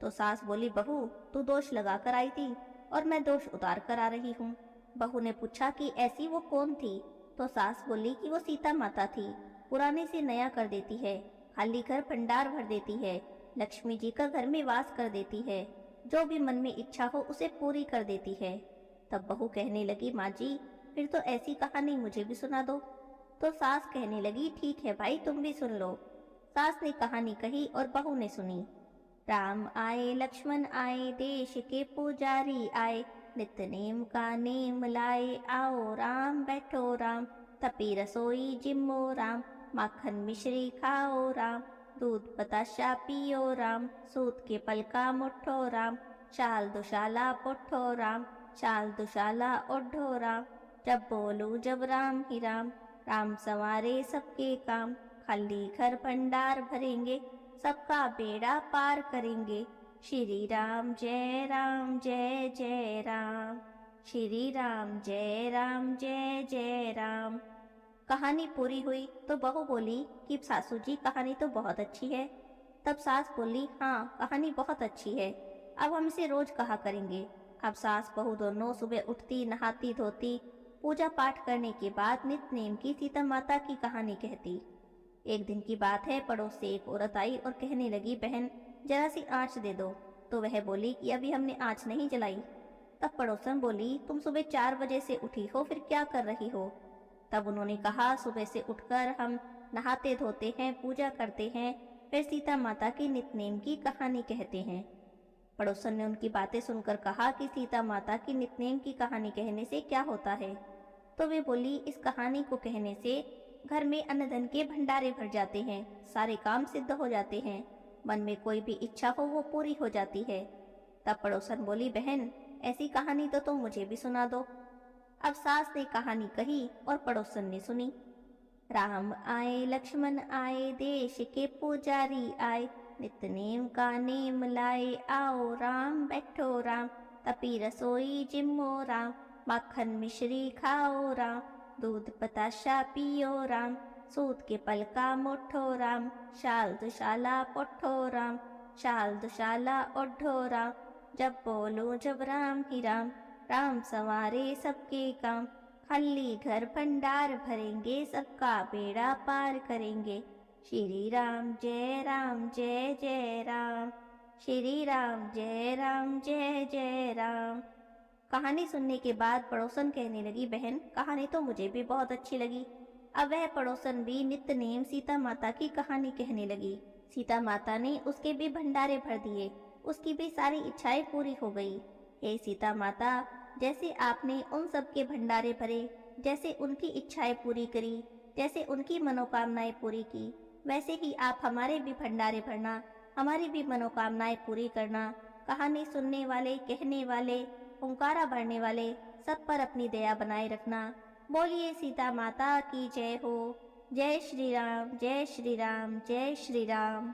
Speaker 1: तो सास बोली, बहू तू दोष लगा कर आई थी और मैं दोष उतार कर आ रही हूँ। बहू ने पूछा कि ऐसी वो कौन थी। तो सास बोली कि वो सीता माता थी, पुराने से नया कर देती है, खाली घर भंडार भर देती है, लक्ष्मी जी का घर में वास कर देती है, जो भी मन में इच्छा हो उसे पूरी कर देती है। तब बहू कहने लगी, माँ जी फिर तो ऐसी कहानी मुझे भी सुना दो। तो सास कहने लगी, ठीक है भाई तुम भी सुन लो। सास ने कहानी कही और बहू ने सुनी। राम आए लक्ष्मण आए देश के पुजारी आए, नित नेम का नेम लाए आओ राम बैठो राम, तपी रसोई जिम्मो राम, माखन मिश्री खाओ राम, दूध बताशा पियो राम, सूत के पल का मुठो राम, शाल दुशाला पुठो राम, शाल दुशाला ओढ़ो राम, जब बोलूं जब राम ही राम, राम संवारे सबके काम, खाली घर भंडार भरेंगे सबका बेड़ा पार करेंगे। श्री राम जय राम जय जय राम, श्री राम जय राम जय जय राम। कहानी पूरी हुई तो बहू बोली कि सासू जी कहानी तो बहुत अच्छी है। तब सास बोली, हाँ कहानी बहुत अच्छी है, अब हम इसे रोज कहा करेंगे। अब सास बहू दोनों सुबह उठती नहाती धोती, पूजा पाठ करने के बाद नित नेम की सीता माता की कहानी कहती। एक दिन की बात है, पड़ोस से एक औरत आई और कहने लगी, बहन जरा सी आँच दे दो। तो वह बोली कि अभी हमने आँच नहीं जलाई। तब पड़ोसन बोली, तुम सुबह 4 बजे से उठी हो, फिर क्या कर रही हो। तब उन्होंने कहा, सुबह से उठकर हम नहाते धोते हैं, पूजा करते हैं, फिर सीता माता की नितनेम की कहानी कहते हैं। पड़ोसन ने उनकी बातें सुनकर कहा कि सीता माता की नितनेम की कहानी कहने से क्या होता है। तो वे बोली, इस कहानी को कहने से घर में अन्न धन के भंडारे भर जाते हैं, सारे काम सिद्ध हो जाते हैं, मन में कोई भी इच्छा हो वो पूरी हो जाती है। तब पड़ोसन बोली, बहन ऐसी कहानी तो तुम मुझे भी सुना दो। अब सास ने कहानी कही और पड़ोसन ने सुनी। राम आए लक्ष्मण आए, देश के पुजारी आए, नित नेम का नेम लाए, आओ राम बैठो राम, तपी रसोई जिम्मो राम, माखन मिश्री खाओ राम, दूध बताशा पियो राम, सूत के पलका मुठो राम, शाल दुशाला पोठो राम, शाल दुशाला ओढ़ो राम, जब बोलो जब राम ही राम, राम संवारे सबके काम, खाली घर भंडार भरेंगे, सबका बेड़ा पार करेंगे, श्री राम जय जय राम, श्री राम जय जय राम। कहानी सुनने के बाद पड़ोसन कहने लगी, बहन कहानी तो मुझे भी बहुत अच्छी लगी। अब वह पड़ोसन भी नित्य नेम सीता माता की कहानी कहने लगी। सीता माता ने उसके भी भंडारे भर दिए, उसकी भी सारी इच्छाएं पूरी हो गई। हे सीता माता, जैसे आपने उन सब के भंडारे भरे, जैसे उनकी इच्छाएं पूरी करी, जैसे उनकी मनोकामनाएं पूरी की, वैसे ही आप हमारे भी भंडारे भरना, हमारी भी मनोकामनाएं पूरी करना। कहानी सुनने वाले, कहने वाले, हुंकारा भरने वाले सब पर अपनी दया बनाए रखना। बोलिए सीता माता की जय हो। जय श्री राम जय श्री राम जय श्री राम।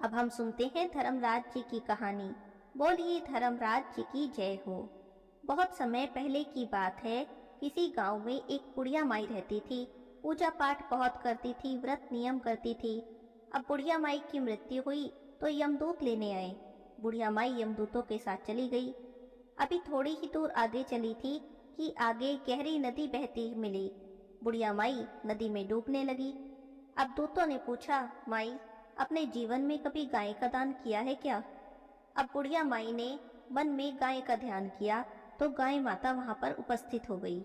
Speaker 1: अब हम सुनते हैं धर्मराज जी की कहानी। बोलिए धर्मराज जी की जय हो। बहुत समय पहले की बात है, किसी गांव में एक बुढ़िया माई रहती थी। पूजा पाठ बहुत करती थी, व्रत नियम करती थी। अब बुढ़िया माई की मृत्यु हुई तो यमदूत लेने आए। बुढ़िया माई यमदूतों के साथ चली गई। अभी थोड़ी ही दूर आगे चली थी कि आगे गहरी नदी बहती मिली। बुढ़िया माई नदी में डूबने लगी। अब दूतों ने पूछा, माई अपने जीवन में कभी गाय का दान किया है क्या? अब बुढ़िया माई ने मन में गाय का ध्यान किया तो गाय माता वहां पर उपस्थित हो गई।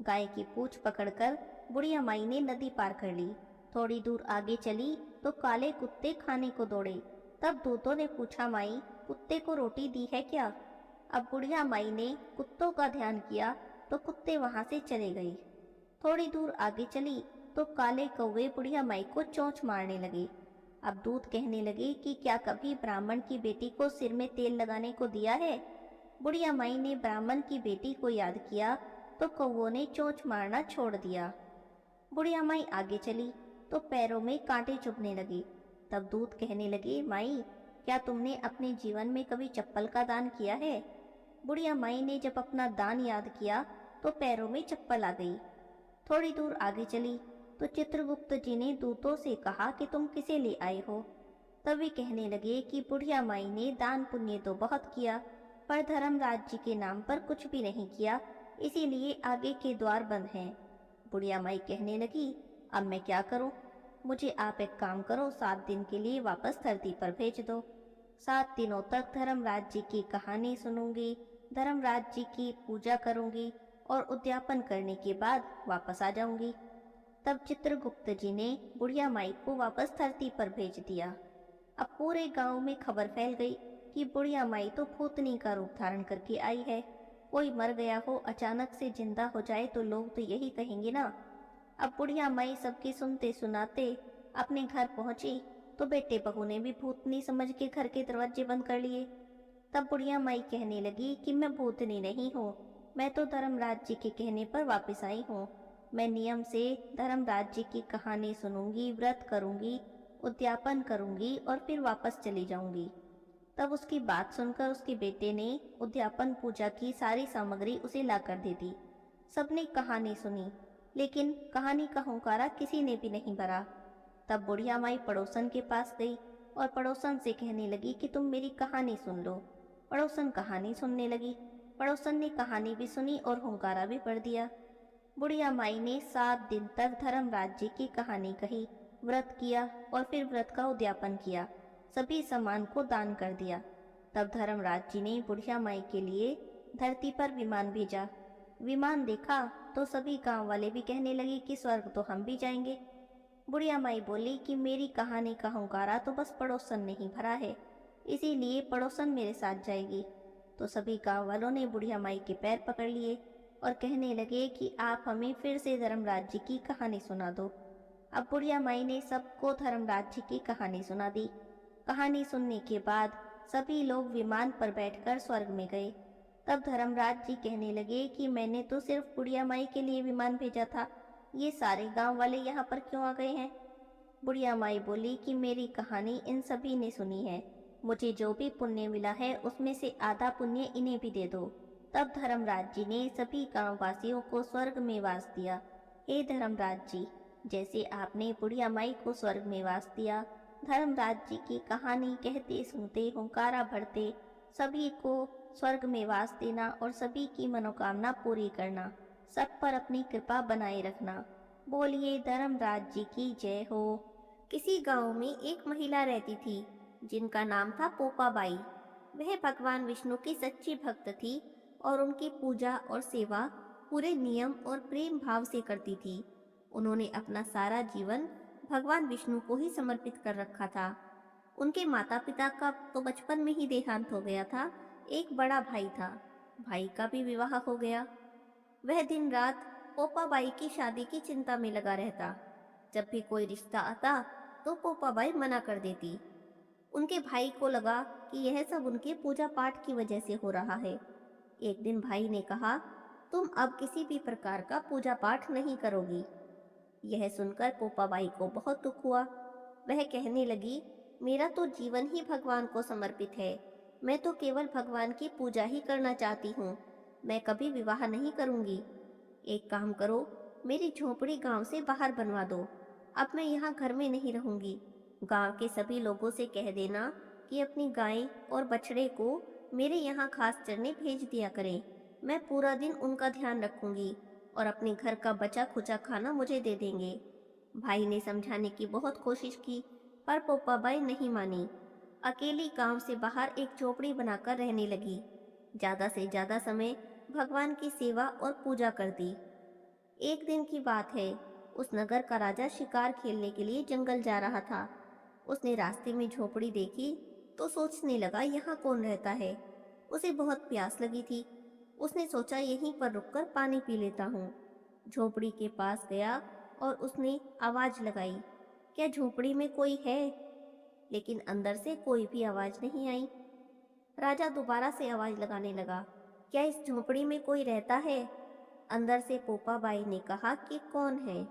Speaker 1: गाय की पूंछ पकड़कर बुढ़िया माई ने नदी पार कर ली। थोड़ी दूर आगे चली तो काले कुत्ते खाने को दौड़े। तब दूतों ने पूछा, माई कुत्ते को रोटी दी है क्या? अब बुढ़िया माई ने कुत्तों का ध्यान किया तो कुत्ते वहां से चले गए। थोड़ी दूर आगे चली तो काले कौवे बुढ़िया माई को चोंच मारने लगे। अब दूत कहने लगे कि क्या कभी ब्राह्मण की बेटी को सिर में तेल लगाने को दिया है? बुढ़िया माई ने ब्राह्मण की बेटी को याद किया तो कौवों ने चोंच मारना छोड़ दिया। बुढ़िया माई आगे चली तो पैरों में कांटे चुभने लगे। तब दूत कहने लगे, माई क्या तुमने अपने जीवन में कभी चप्पल का दान किया है? बुढ़िया माई ने जब अपना दान याद किया तो पैरों में चप्पल आ गई। थोड़ी दूर आगे चली तो चित्रगुप्त जी ने दूतों से कहा कि तुम किसे ले आए हो? तब वे कहने लगे कि बुढ़िया माई ने दान पुण्य तो बहुत किया पर धर्मराज जी के नाम पर कुछ भी नहीं किया, इसीलिए आगे के द्वार बंद हैं। बुढ़िया माई कहने लगी, अब मैं क्या करूं? मुझे आप एक काम करो, 7 दिन के लिए वापस धरती पर भेज दो। 7 दिनों तक धर्मराज जी की कहानी सुनूंगी, धर्मराज जी की पूजा करूंगी और उद्यापन करने के बाद वापस आ जाऊंगी। तब चित्रगुप्त जी ने बुढ़िया माई को वापस धरती पर भेज दिया। अब पूरे गांव में खबर फैल गई कि बुढ़िया माई तो भूतनी का रूप धारण करके आई है। कोई मर गया हो, अचानक से जिंदा हो जाए तो लोग तो यही कहेंगे ना। अब बुढ़िया माई सबके सुनते सुनाते अपने घर पहुंची तो बेटे बहू ने भी भूतनी समझ के घर के दरवाजे बंद कर लिए। तब बुढ़िया माई कहने लगी कि मैं भूतनी नहीं हूँ, मैं तो धर्मराज जी के कहने पर वापस आई हूँ। मैं नियम से धर्मराज जी की कहानी सुनूंगी, व्रत करूंगी, उद्यापन करूंगी और फिर वापस चली जाऊंगी। तब उसकी बात सुनकर उसके बेटे ने उद्यापन पूजा की सारी सामग्री उसे लाकर दे दी। सबने कहानी सुनी, लेकिन कहानी का हुंकारा किसी ने भी नहीं भरा। तब बुढ़िया माई पड़ोसन के पास गई और पड़ोसन से कहने लगी कि तुम मेरी कहानी सुन लो। पड़ोसन कहानी सुनने लगी। पड़ोसन ने कहानी भी सुनी और हुंकारा भी पढ़ दिया। बुढ़िया माई ने 7 दिन तक धर्मराज जी की कहानी कही, व्रत किया और फिर व्रत का उद्यापन किया, सभी सामान को दान कर दिया। तब धर्मराज जी ने बुढ़िया माई के लिए धरती पर विमान भेजा। विमान देखा तो सभी गांव वाले भी कहने लगे कि स्वर्ग तो हम भी जाएंगे। बुढ़िया माई बोली कि मेरी कहानी का हुंकारा तो बस पड़ोसन ने ही भरा है, इसीलिए पड़ोसन मेरे साथ जाएगी। तो सभी गांव वालों ने बुढ़िया माई के पैर पकड़ लिए और कहने लगे कि आप हमें फिर से धर्मराज जी की कहानी सुना दो। अब बुढ़िया माई ने सबको धर्मराज जी की कहानी सुना दी। कहानी सुनने के बाद सभी लोग विमान पर बैठकर स्वर्ग में गए। तब धर्मराज जी कहने लगे कि मैंने तो सिर्फ बुढ़िया माई के लिए विमान भेजा था, ये सारे गांव वाले यहाँ पर क्यों आ गए हैं? बुढ़िया माई बोली कि मेरी कहानी इन सभी ने सुनी है, मुझे जो भी पुण्य मिला है उसमें से आधा पुण्य इन्हें भी दे दो। तब धर्मराज जी ने सभी गांव वासियों को स्वर्ग में वास दिया। हे धर्मराज जी, जैसे आपने बुढ़िया माई को स्वर्ग में वास दिया, धर्मराज जी की कहानी कहते सुनते हुंकारा भरते सभी को स्वर्ग में वास देना और सभी की मनोकामना पूरी करना, सब पर अपनी कृपा बनाए रखना। बोलिए धर्मराज जी की जय हो। किसी गांव में एक महिला रहती थी जिनका नाम था पोपाबाई। वह भगवान विष्णु की सच्ची भक्त थी और उनकी पूजा और सेवा पूरे नियम और प्रेम भाव से करती थी। उन्होंने अपना सारा जीवन भगवान विष्णु को ही समर्पित कर रखा था। उनके माता पिता का तो बचपन में ही देहांत हो गया था। एक बड़ा भाई था, भाई का भी विवाह हो गया। वह दिन रात पोपाबाई की शादी की चिंता में लगा रहता। जब भी कोई रिश्ता आता तो पोपाबाई मना कर देती। उनके भाई को लगा कि यह सब उनके पूजा पाठ की वजह से हो रहा है। एक दिन भाई ने कहा, तुम अब किसी भी प्रकार का पूजा पाठ नहीं करोगी। यह सुनकर पोपाबाई को बहुत दुख हुआ। वह कहने लगी, मेरा तो जीवन ही भगवान को समर्पित है, मैं तो केवल भगवान की पूजा ही करना चाहती हूँ, मैं कभी विवाह नहीं करूँगी। एक काम करो, मेरी झोपड़ी गांव से बाहर बनवा दो, अब मैं यहाँ घर में नहीं रहूँगी। गांव के सभी लोगों से कह देना कि अपनी गाय और बछड़े को मेरे यहाँ घास चरने भेज दिया करें, मैं पूरा दिन उनका ध्यान रखूँगी और अपने घर का बचा खुचा खाना मुझे दे देंगे। भाई ने समझाने की बहुत कोशिश की पर पोपाबाई नहीं मानी। अकेली गांव से बाहर एक झोपड़ी बनाकर रहने लगी। ज़्यादा से ज़्यादा समय भगवान की सेवा और पूजा करती। एक दिन की बात है, उस नगर का राजा शिकार खेलने के लिए जंगल जा रहा था। उसने रास्ते में झोपड़ी देखी तो सोचने लगा यहाँ कौन रहता है। उसे बहुत प्यास लगी थी। उसने सोचा यहीं पर रुककर पानी पी लेता हूँ। झोपड़ी के पास गया और उसने आवाज़ लगाई, क्या झोपड़ी में कोई है? लेकिन अंदर से कोई भी आवाज़ नहीं आई। राजा दोबारा से आवाज़ लगाने लगा, क्या इस झोपड़ी में कोई रहता है? अंदर से पोपाबाई ने कहा कि कौन है?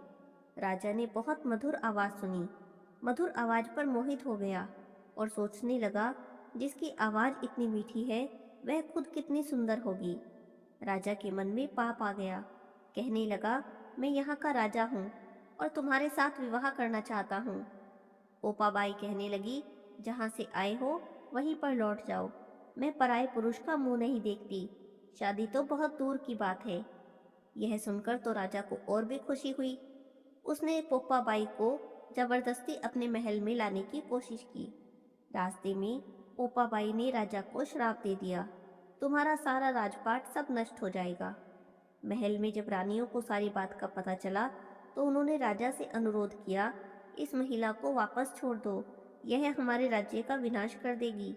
Speaker 1: राजा ने बहुत मधुर आवाज़ सुनी। मधुर आवाज़ पर मोहित हो गया और सोचने लगा, जिसकी आवाज़ इतनी मीठी है वह खुद कितनी सुंदर होगी। राजा के मन में पाप आ गया। कहने लगा, मैं यहाँ का राजा हूँ और तुम्हारे साथ विवाह करना चाहता हूँ। पोपाबाई कहने लगी, जहाँ से आए हो वहीं पर लौट जाओ, मैं पराये पुरुष का मुंह नहीं देखती, शादी तो बहुत दूर की बात है। यह सुनकर तो राजा को और भी खुशी हुई। उसने पोपाबाई को जबरदस्ती अपने महल में लाने की कोशिश की। रास्ते में पोपाबाई ने राजा को श्राप दे दिया, तुम्हारा सारा राजपाट सब नष्ट हो जाएगा। महल में जब रानियों को सारी बात का पता चला तो उन्होंने राजा से अनुरोध किया, इस महिला को वापस छोड़ दो, यह हमारे राज्य का विनाश कर देगी।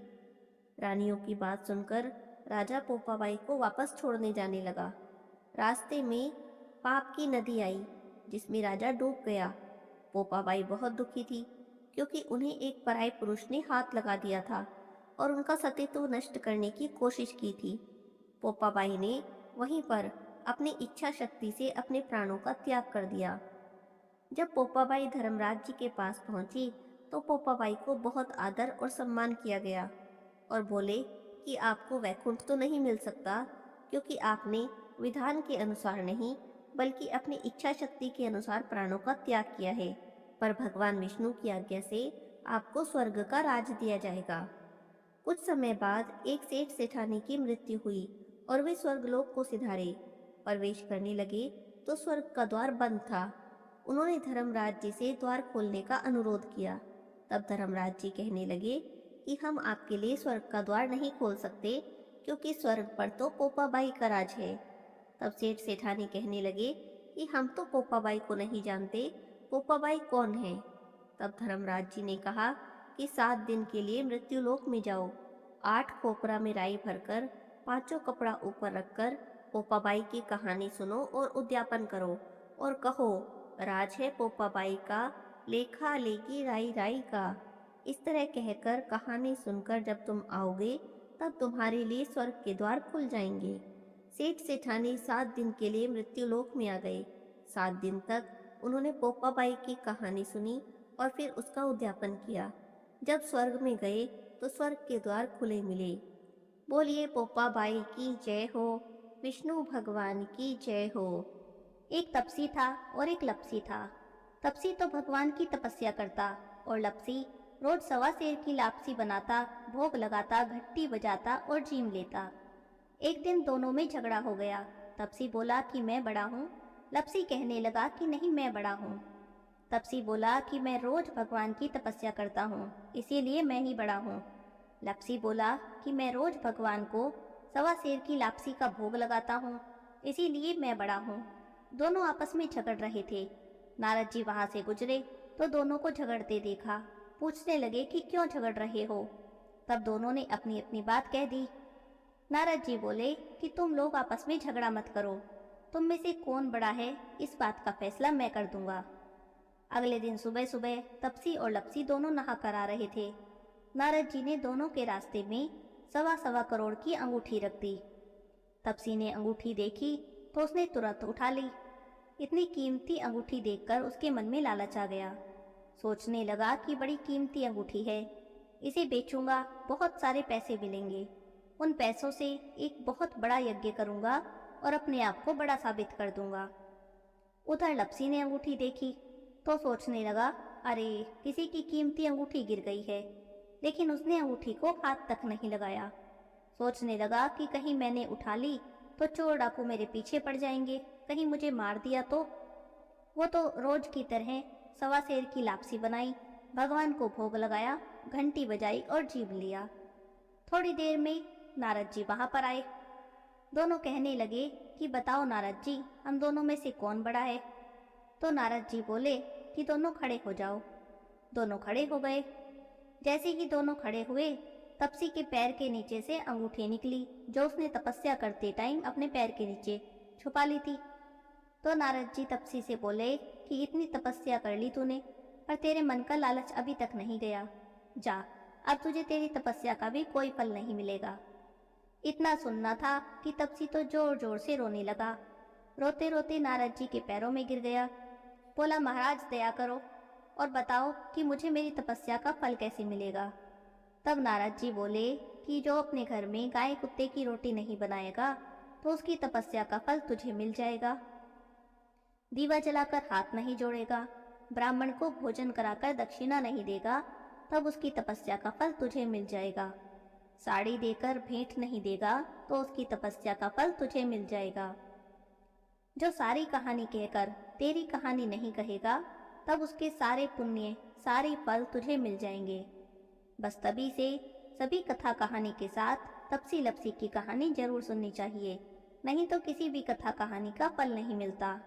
Speaker 1: रानियों की बात सुनकर राजा पोपाबाई को वापस छोड़ने जाने लगा। रास्ते में पाप की नदी आई जिसमें राजा डूब गया। पोपाबाई बहुत दुखी थी क्योंकि उन्हें एक पराये पुरुष ने हाथ लगा दिया था और उनका सतीत्व नष्ट करने की कोशिश की थी। पोपाबाई ने वहीं पर अपनी इच्छा शक्ति से अपने प्राणों का त्याग कर दिया। जब पोपाबाई धर्मराज जी के पास पहुंची तो पोपाबाई को बहुत आदर और सम्मान किया गया और बोले कि आपको वैकुंठ तो नहीं मिल सकता क्योंकि आपने विधान के अनुसार नहीं बल्कि अपनी इच्छा शक्ति के अनुसार प्राणों का त्याग किया है, पर भगवान विष्णु की आज्ञा से आपको स्वर्ग का राज दिया जाएगा। कुछ समय बाद एक सेठ सेठानी की मृत्यु हुई और वे स्वर्गलोक को सिधारे। प्रवेश करने लगे तो स्वर्ग का द्वार बंद था। उन्होंने धर्मराज जी से द्वार खोलने का अनुरोध किया। तब धर्मराज जी कहने लगे कि हम आपके लिए स्वर्ग का द्वार नहीं खोल सकते क्योंकि स्वर्ग पर तो पोपाबाई का राज है। तब सेठ सेठानी कहने लगे कि हम तो पोपाबाई को नहीं जानते, पोपाबाई कौन है? तब धर्मराज जी ने कहा कि 7 दिन के लिए मृत्युलोक में जाओ, 8 खोपरा में राई भरकर 5 कपड़ा ऊपर रखकर पोपाबाई की कहानी सुनो और उद्यापन करो और कहो राज है पोपा बाई का, लेखा लेगी राई राई का। इस तरह कहकर कहानी सुनकर जब तुम आओगे तब तुम्हारे लिए स्वर्ग के द्वार खुल जाएंगे। सेठ सेठानी 7 दिन के लिए मृत्युलोक में आ गए। 7 दिन तक उन्होंने पोपा बाई की कहानी सुनी और फिर उसका उद्यापन किया। जब स्वर्ग में गए तो स्वर्ग के द्वार खुले मिले। बोलिए पोपा बाई की जय हो, विष्णु भगवान की जय हो। एक तपसी था और एक लपसी था। तपसी तो भगवान की तपस्या करता और लपसी रोज 1.25 सेर की लापसी बनाता, भोग लगाता, घंटी बजाता और जीम लेता। एक दिन दोनों में झगड़ा हो गया। तपसी बोला कि मैं बड़ा हूँ। लपसी कहने लगा कि नहीं मैं बड़ा हूँ। तपसी बोला कि मैं रोज भगवान की तपस्या करता हूँ, इसीलिए मैं ही बड़ा हूँ। लपसी बोला कि मैं रोज भगवान को 1.25 सेर की लापसी का भोग लगाता हूँ, इसीलिए मैं बड़ा हूँ। दोनों आपस में झगड़ रहे थे। नारद जी वहां से गुजरे तो दोनों को झगड़ते देखा। पूछने लगे कि क्यों झगड़ रहे हो। तब दोनों ने अपनी अपनी बात कह दी। नारद जी बोले कि तुम लोग आपस में झगड़ा मत करो, तुम में से कौन बड़ा है इस बात का फैसला मैं कर दूंगा। अगले दिन सुबह सुबह तपसी और लपसी दोनों नहा कर आ रहे थे। नारद जी ने दोनों के रास्ते में 1.25 करोड़ की अंगूठी रख दी। तपसी ने अंगूठी देखी तो उसने तुरंत उठा ली। इतनी कीमती अंगूठी देखकर उसके मन में लालच आ गया। सोचने लगा कि बड़ी कीमती अंगूठी है, इसे बेचूंगा, बहुत सारे पैसे मिलेंगे। उन पैसों से एक बहुत बड़ा यज्ञ करूंगा और अपने आप को बड़ा साबित कर दूंगा। उधर लपसी ने अंगूठी देखी तो सोचने लगा, अरे किसी की कीमती अंगूठी गिर गई है, लेकिन उसने अंगूठी को हाथ तक नहीं लगाया। सोचने लगा कि कहीं मैंने उठा ली तो चोर डाकू मेरे पीछे पड़ जाएंगे, कहीं मुझे मार दिया तो। वो तो रोज की तरह 1.25 सेर की लापसी बनाई, भगवान को भोग लगाया, घंटी बजाई और जीव लिया। थोड़ी देर में नारद जी वहां पर आए। दोनों कहने लगे कि बताओ नारद जी, हम दोनों में से कौन बड़ा है। तो नारद जी बोले कि दोनों खड़े हो जाओ। दोनों खड़े हो गए। जैसे ही दोनों खड़े हुए, तपसी के पैर के नीचे से अंगूठी निकली जो उसने तपस्या करते टाइम अपने पैर के नीचे छुपा ली थी। तो नारद जी तपसी से बोले कि इतनी तपस्या कर ली तूने, पर तेरे मन का लालच अभी तक नहीं गया। जा, अब तुझे तेरी तपस्या का भी कोई फल नहीं मिलेगा। इतना सुनना था कि तपसी तो जोर जोर से रोने लगा। रोते रोते नारद जी के पैरों में गिर गया। बोला, महाराज दया करो और बताओ कि मुझे मेरी तपस्या का फल कैसे मिलेगा। तब नारद जी बोले कि जो अपने घर में गाय कुत्ते की रोटी नहीं बनाएगा तो उसकी तपस्या का फल तुझे मिल जाएगा। दीवा जलाकर हाथ नहीं जोड़ेगा, ब्राह्मण को भोजन कराकर दक्षिणा नहीं देगा, तब उसकी तपस्या का फल तुझे मिल जाएगा। साड़ी देकर भेंट नहीं देगा तो उसकी तपस्या का फल तुझे मिल जाएगा। जो सारी कहानी कहकर तेरी कहानी नहीं कहेगा, तब उसके सारे पुण्य, सारे फल तुझे मिल जाएंगे। बस तभी से सभी कथा कहानी के साथ तपसी लपसी की कहानी जरूर सुननी चाहिए, नहीं तो किसी भी कथा कहानी का फल नहीं मिलता।